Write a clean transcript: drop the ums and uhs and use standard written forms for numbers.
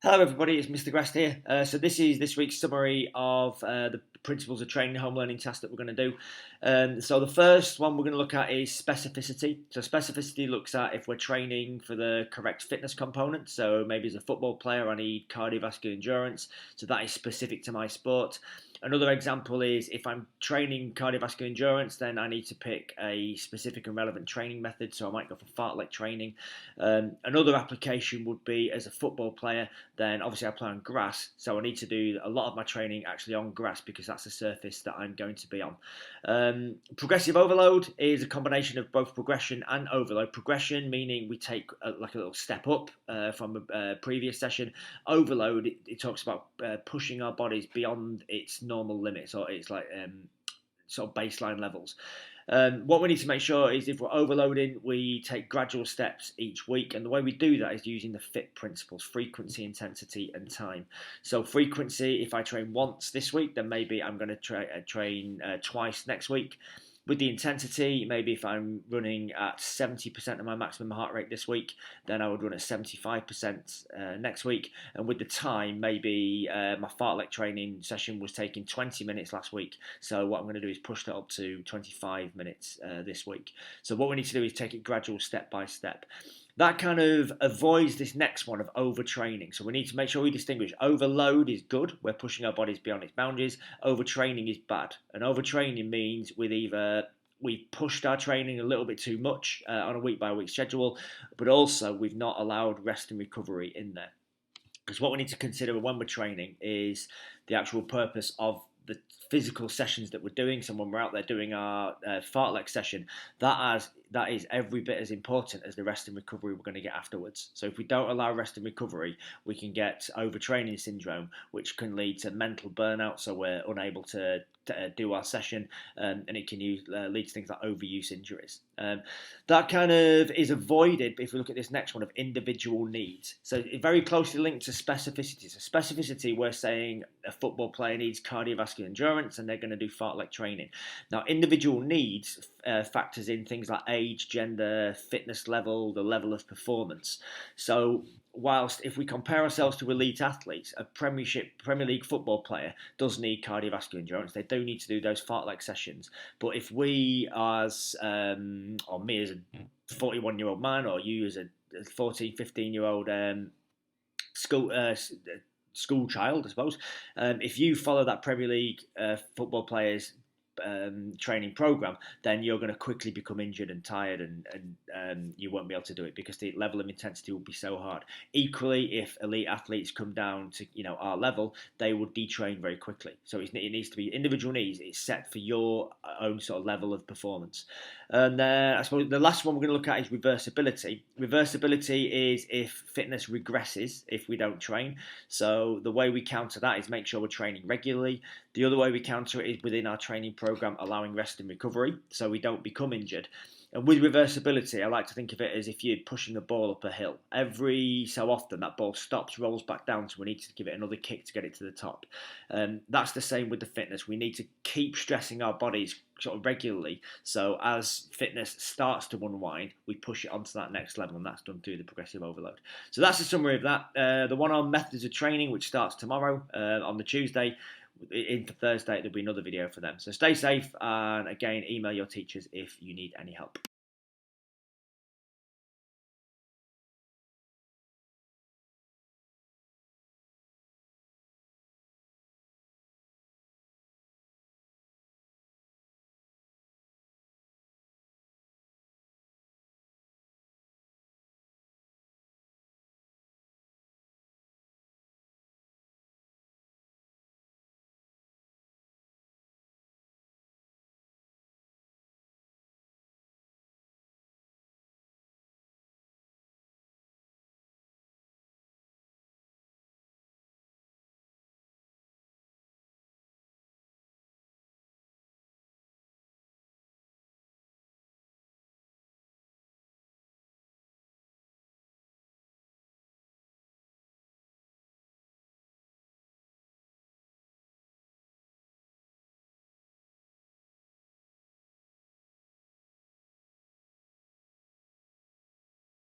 Hello everybody, it's Mr. Grest here. So this is this week's summary of the principles of training home learning task that we're going to do. So the first one we're going to look at is specificity. So specificity looks at if we're training for the correct fitness component. So maybe as a football player I need cardiovascular endurance, so that is specific to my sport. Another example is if I'm training cardiovascular endurance, then I need to pick a specific and relevant training method. So I might go for fartlek training. Another application would be as a football player, then obviously I play on grass, so I need to do a lot of my training actually on grass because that's the surface that I'm going to be on. Progressive overload is a combination of both progression and overload. Progression meaning we take like a little step up from a previous session. Overload, it talks about pushing our bodies beyond its normal limits, or it's like sort of baseline levels. What we need to make sure is if we're overloading, we take gradual steps each week. And the way we do that is using the FIT principles: frequency, intensity, and time. So frequency, if I train once this week, then maybe I'm going to train twice next week. With the intensity, maybe if I'm running at 70% of my maximum heart rate this week, then I would run at 75% next week. And with the time, maybe my fartlek training session was taking 20 minutes last week. So what I'm going to do is push that up to 25 minutes this week. So what we need to do is take it gradual, step by step. That kind of avoids this next one of overtraining. So we need to make sure we distinguish. Overload is good. We're pushing our bodies beyond its boundaries. Overtraining is bad. And overtraining means we've pushed our training a little bit too much on a week-by-week schedule, but also we've not allowed rest and recovery in there. Because what we need to consider when we're training is the actual purpose of the physical sessions that we're doing. So when we're out there doing our fartlek session, that is every bit as important as the rest and recovery we're going to get afterwards. So if we don't allow rest and recovery, we can get overtraining syndrome, which can lead to mental burnout. So we're unable to do our session, and it can lead to things like overuse injuries. That kind of is avoided if we look at this next one of individual needs. So it's very closely linked to specificity. So specificity, we're saying a football player needs cardiovascular endurance and they're going to do fartlek training. Now, individual needs factors in things like age, gender, fitness level, the level of performance. So whilst if we compare ourselves to elite athletes, a Premier League football player does need cardiovascular endurance. They do need to do those fartlek sessions. But if we as, or me as a 41-year-old man, or you as a 14, 15-year-old school child, I suppose, if you follow that Premier League football player's training program, then you're going to quickly become injured and tired, and you won't be able to do it because the level of intensity will be so hard. Equally, if elite athletes come down to our level, they will detrain very quickly. So it needs to be individual needs. It's set for your own sort of level of performance. And I suppose the last one we're going to look at is reversibility. Reversibility is if fitness regresses if we don't train. So the way we counter that is make sure we're training regularly. The other way we counter it is within our training program, allowing rest and recovery so we don't become injured. And with reversibility, I like to think of it as if you're pushing a ball up a hill. Every so often, that ball stops, rolls back down, so we need to give it another kick to get it to the top. That's the same with the fitness. We need to keep stressing our bodies sort of regularly. So as fitness starts to unwind, we push it onto that next level, and that's done through the progressive overload. So that's a summary of that. The one on methods of training, which starts tomorrow on the Tuesday. In for Thursday, there'll be another video for them. So stay safe, and again, email your teachers if you need any help.